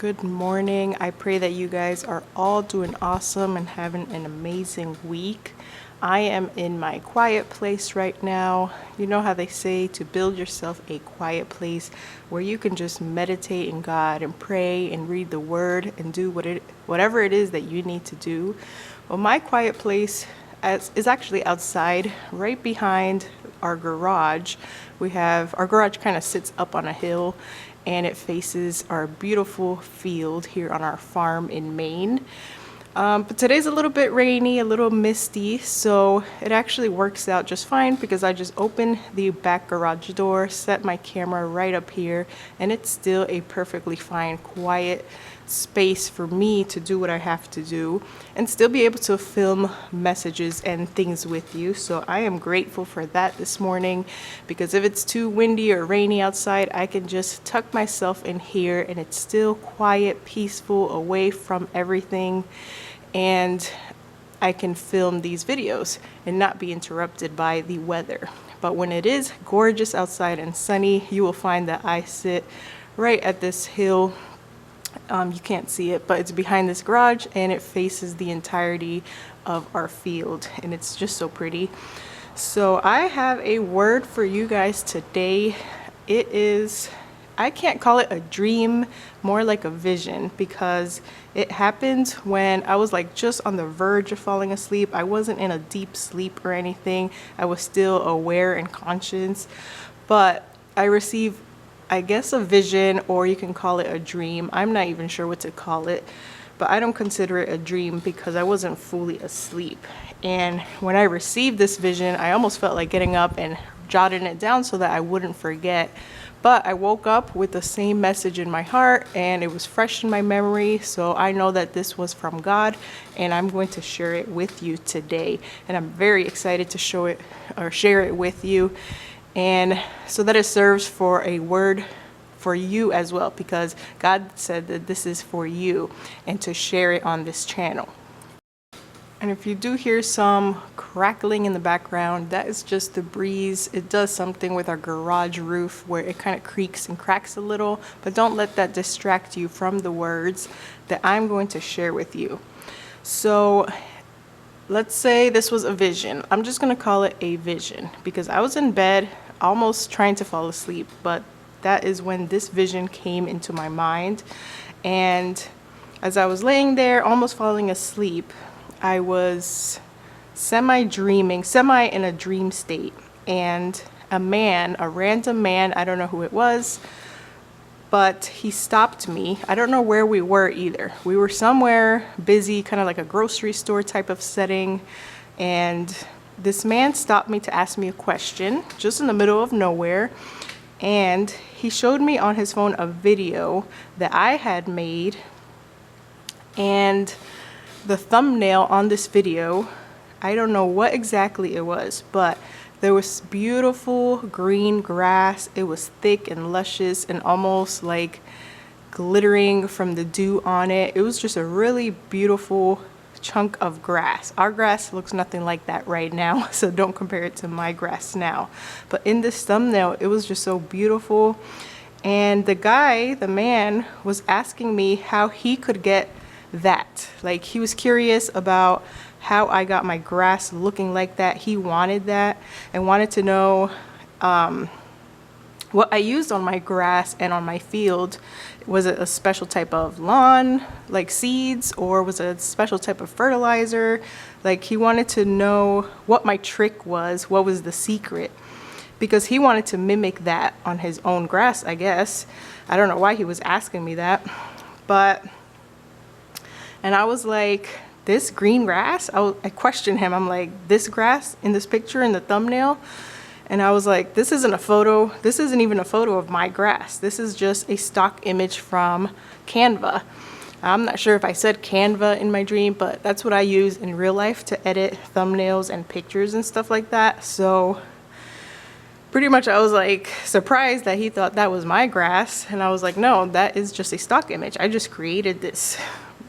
Good morning. I pray that you guys are all doing awesome and having an amazing week. I am in my quiet place right now. You know how they say to build yourself a quiet place where you can just meditate in God and pray and read the word and do whatever it is that you need to do. Well, my quiet place is actually outside, right behind our garage. Our garage kind of sits up on a hill and it faces our beautiful field here on our farm in Maine. But today's a little bit rainy, a little misty, so it actually works out just fine because I just opened the back garage door, set my camera right up here, and it's still a perfectly fine, quiet space for me to do what I have to do and still be able to film messages and things with you. So I am grateful for that this morning, because if it's too windy or rainy outside, I can just tuck myself in here and it's still quiet, peaceful, away from everything, and I can film these videos and not be interrupted by the weather. But when it is gorgeous outside and sunny, you will find that I sit right at this hill. You can't see it, but it's behind this garage and it faces the entirety of our field, and it's just so pretty. So I have a word for you guys today. I can't call it a dream, more like a vision, because it happened when I was like just on the verge of falling asleep. I wasn't in a deep sleep or anything. I was still aware and conscious, but I received, I guess, a vision, or you can call it a dream. I'm not even sure what to call it, but I don't consider it a dream because I wasn't fully asleep. And when I received this vision, I almost felt like getting up and jotting it down so that I wouldn't forget. But I woke up with the same message in my heart and it was fresh in my memory. So I know that this was from God and I'm going to share it with you today. And I'm very excited to show it or share it with you, and so that it serves for a word for you as well, because God said that this is for you and to share it on this channel. And if you do hear some crackling in the background, that is just the breeze. It does something with our garage roof where it kind of creaks and cracks a little, but don't let that distract you from the words that I'm going to share with you. So let's say this was a vision. I'm just going to call it a vision because I was in bed almost trying to fall asleep, but that is when this vision came into my mind. And as I was laying there almost falling asleep, I was semi in a dream state, and a random man, I don't know who it was, but he stopped me. I don't know where we were either. We were somewhere busy, kind of like a grocery store type of setting, and this man stopped me to ask me a question just in the middle of nowhere. And he showed me on his phone a video that I had made, and the thumbnail on this video, I don't know what exactly it was, but there was beautiful green grass. It was thick and luscious and almost like glittering from the dew on it. It was just a really beautiful chunk of grass. Our grass looks nothing like that right now, so don't compare it to my grass now. But in this thumbnail, it was just so beautiful. And the man was asking me how he could get that. Like, he was curious about how I got my grass looking like that. He wanted that and wanted to know what I used on my grass and on my field. Was it a special type of lawn, like seeds, or was it a special type of fertilizer? Like, he wanted to know what my trick was, what was the secret, because he wanted to mimic that on his own grass, I guess. I don't know why he was asking me that, and I was like, this green grass? I questioned him. I'm like, this grass in this picture in the thumbnail? And I was like, this isn't a photo. This isn't even a photo of my grass. This is just a stock image from Canva. I'm not sure if I said Canva in my dream, but that's what I use in real life to edit thumbnails and pictures and stuff like that. So pretty much I was like surprised that he thought that was my grass. And I was like, no, that is just a stock image. I just created this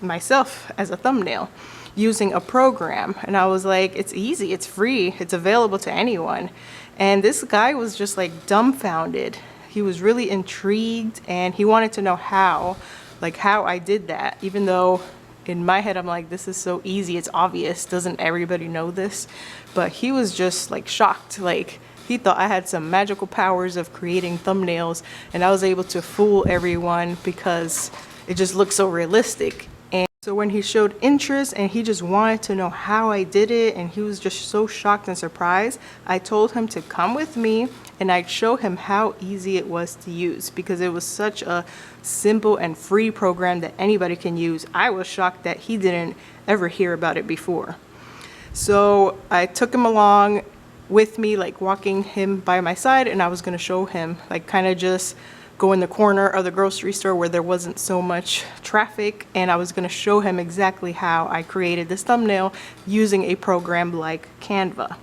myself as a thumbnail using a program. And I was like, it's easy, it's free, it's available to anyone. And this guy was just like dumbfounded. He was really intrigued and he wanted to know how like how I did that, even though in my head I'm like, this is so easy, it's obvious, doesn't everybody know this? But he was just like shocked, like he thought I had some magical powers of creating thumbnails, and I was able to fool everyone because it just looked so realistic. And so when he showed interest and he just wanted to know how I did it, and he was just so shocked and surprised, I told him to come with me and I'd show him how easy it was to use, because it was such a simple and free program that anybody can use. I was shocked that he didn't ever hear about it before. So I took him along with me, like walking him by my side, and I was going to show him, like kind of just go in the corner of the grocery store where there wasn't so much traffic, and I was going to show him exactly how I created this thumbnail using a program like Canva.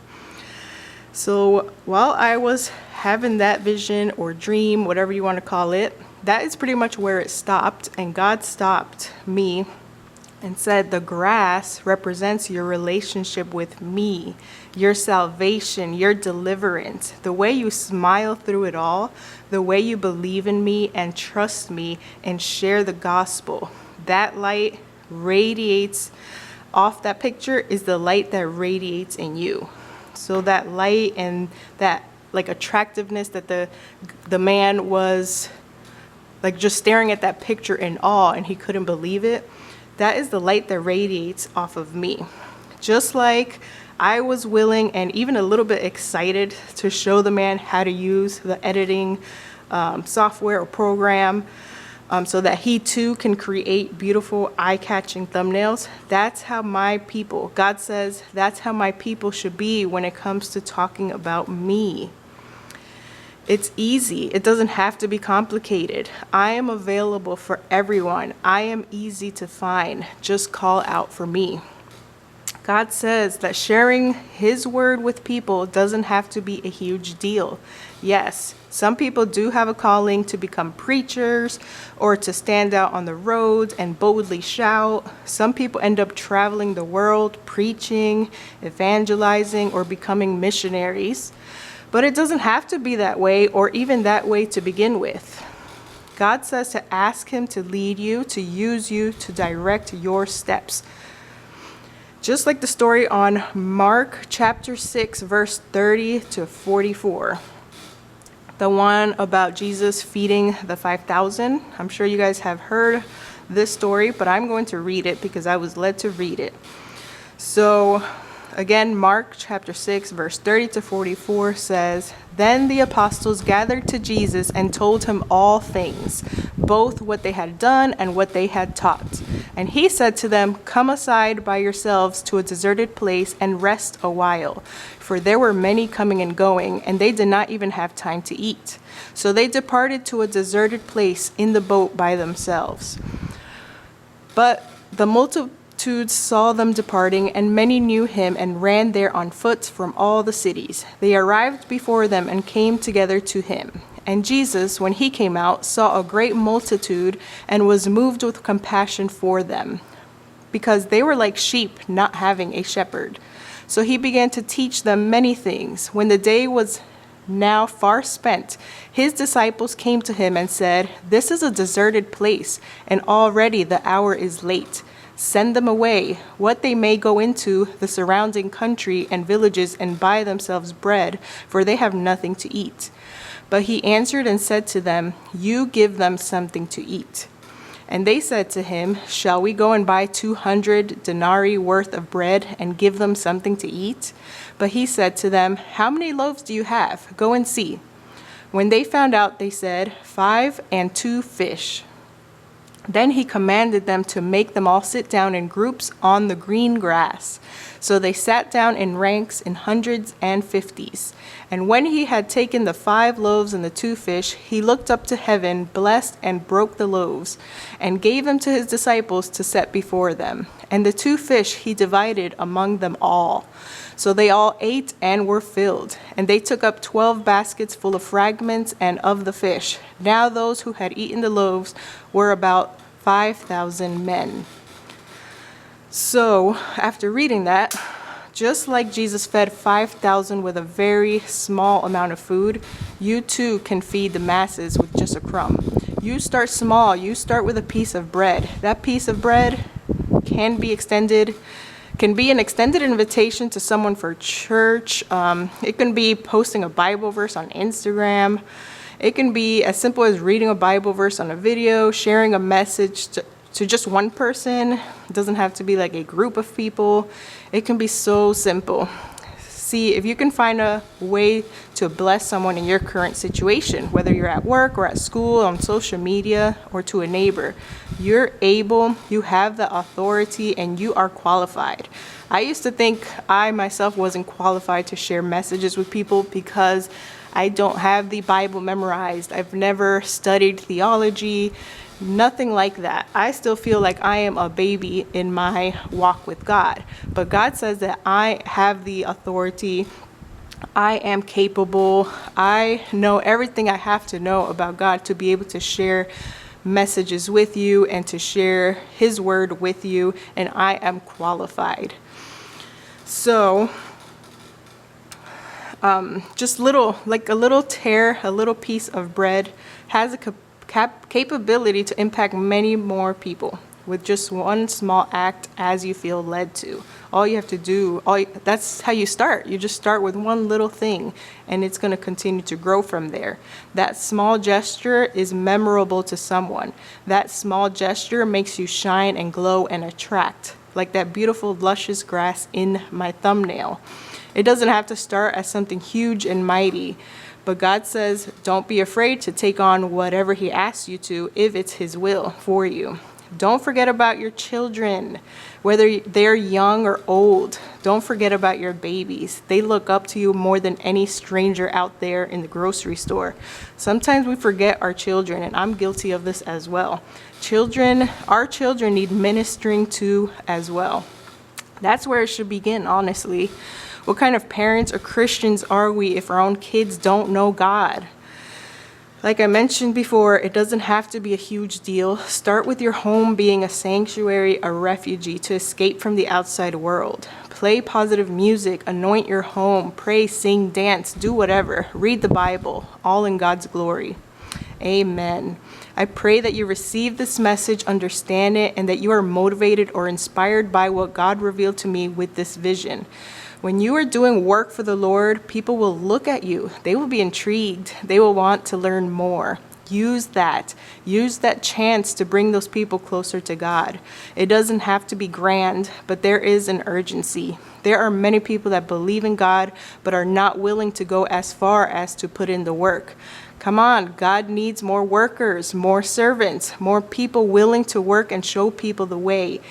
So while I was having that vision or dream, whatever you want to call it, that is pretty much where it stopped, and God stopped me and said, the grass represents your relationship with me, your salvation, your deliverance, the way you smile through it all, the way you believe in me and trust me and share the gospel. That light radiates off that picture is the light that radiates in you. So that light and that like attractiveness that the man was like just staring at that picture in awe and he couldn't believe it. That is the light that radiates off of me. Just like I was willing and even a little bit excited to show the man how to use the editing software or program so that he too can create beautiful eye-catching thumbnails. That's how my people, God says, that's how my people should be when it comes to talking about me. It's easy. It doesn't have to be complicated. I am available for everyone. I am easy to find. Just call out for me. God says that sharing his word with people doesn't have to be a huge deal. Yes, some people do have a calling to become preachers or to stand out on the roads and boldly shout. Some people end up traveling the world, preaching, evangelizing, or becoming missionaries. But it doesn't have to be that way or even that way to begin with. God says to ask him to lead you, to use you, to direct your steps. Just like the story on Mark chapter 6, verse 30 to 44. The one about Jesus feeding the 5,000. I'm sure you guys have heard this story, but I'm going to read it because I was led to read it. So again, Mark chapter 6, verse 30 to 44 says, Then the apostles gathered to Jesus and told him all things, both what they had done and what they had taught. And he said to them, Come aside by yourselves to a deserted place and rest a while. For there were many coming and going, and they did not even have time to eat. So they departed to a deserted place in the boat by themselves. But the multitudes saw them departing, and many knew him and ran there on foot from all the cities. They arrived before them and came together to him. And Jesus, when he came out, saw a great multitude and was moved with compassion for them, because they were like sheep not having a shepherd. So he began to teach them many things. When the day was now far spent, his disciples came to him and said, This is a deserted place, and already the hour is late. Send them away, what they may go into the surrounding country and villages and buy themselves bread, for they have nothing to eat. But he answered and said to them, You give them something to eat. And they said to him, Shall we go and buy 200 denarii worth of bread and give them something to eat? But he said to them, How many loaves do you have? Go and see. When they found out, they said, 5 and 2 fish. Then he commanded them to make them all sit down in groups on the green grass. So they sat down in ranks in hundreds and fifties. And when he had taken the 5 loaves and the 2 fish, he looked up to heaven, blessed and broke the loaves, and gave them to his disciples to set before them. And the 2 fish he divided among them all. So they all ate and were filled. And they took up 12 baskets full of fragments and of the fish. Now those who had eaten the loaves were about 5,000 men. So after reading that, just like Jesus fed 5,000 with a very small amount of food, you too can feed the masses with just a crumb. You start small. You start with a piece of bread. That piece of bread can be extended, can be an extended invitation to someone for church. It can be posting a Bible verse on Instagram. It can be as simple as reading a Bible verse on a video, sharing a message to just one person. It doesn't have to be like a group of people. It can be so simple. See if you can find a way to bless someone in your current situation, whether you're at work or at school, on social media, or to a neighbor. You're able, you have the authority, and you are qualified. I used to think I myself wasn't qualified to share messages with people because I don't have the Bible memorized. I've never studied theology. Nothing like that. I still feel like I am a baby in my walk with God. But God says that I have the authority. I am capable. I know everything I have to know about God to be able to share messages with you and to share His word with you. And I am qualified. So, just like a little tear, a little piece of bread has a capability to impact many more people with just one small act as you feel led to. All you have to do, that's how you start. You just start with one little thing, and it's going to continue to grow from there. That small gesture is memorable to someone. That small gesture makes you shine and glow and attract, like that beautiful luscious grass in my thumbnail. It doesn't have to start as something huge and mighty. But God says, don't be afraid to take on whatever He asks you to if it's His will for you. Don't forget about your children, whether they're young or old. Don't forget about your babies. They look up to you more than any stranger out there in the grocery store. Sometimes we forget our children, and I'm guilty of this as well. Our children need ministering to as well. That's where it should begin, honestly. What kind of parents or Christians are we if our own kids don't know God? Like I mentioned before, it doesn't have to be a huge deal. Start with your home being a sanctuary, a refugee to escape from the outside world. Play positive music, anoint your home, pray, sing, dance, do whatever. Read the Bible, all in God's glory. Amen. I pray that you receive this message, understand it, and that you are motivated or inspired by what God revealed to me with this vision. When you are doing work for the Lord, people will look at you. They will be intrigued. They will want to learn more. Use that. Use that chance to bring those people closer to God. It doesn't have to be grand, but there is an urgency. There are many people that believe in God, but are not willing to go as far as to put in the work. Come on, God needs more workers, more servants, more people willing to work and show people the way.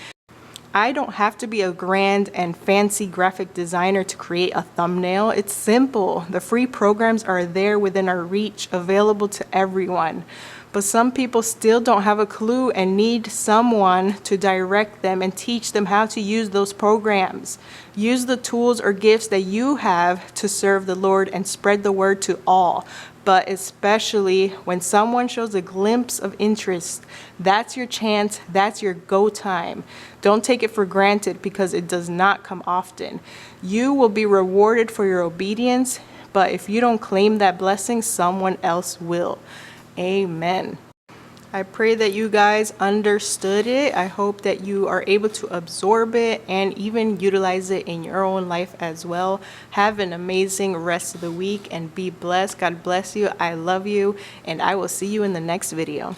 I don't have to be a grand and fancy graphic designer to create a thumbnail. It's simple. The free programs are there within our reach, available to everyone. But some people still don't have a clue and need someone to direct them and teach them how to use those programs. Use the tools or gifts that you have to serve the Lord and spread the word to all. But especially when someone shows a glimpse of interest, that's your chance, that's your go time. Don't take it for granted because it does not come often. You will be rewarded for your obedience, but if you don't claim that blessing, someone else will. Amen. I pray that you guys understood it. I hope that you are able to absorb it and even utilize it in your own life as well. Have an amazing rest of the week and be blessed. God bless you. I love you, and I will see you in the next video.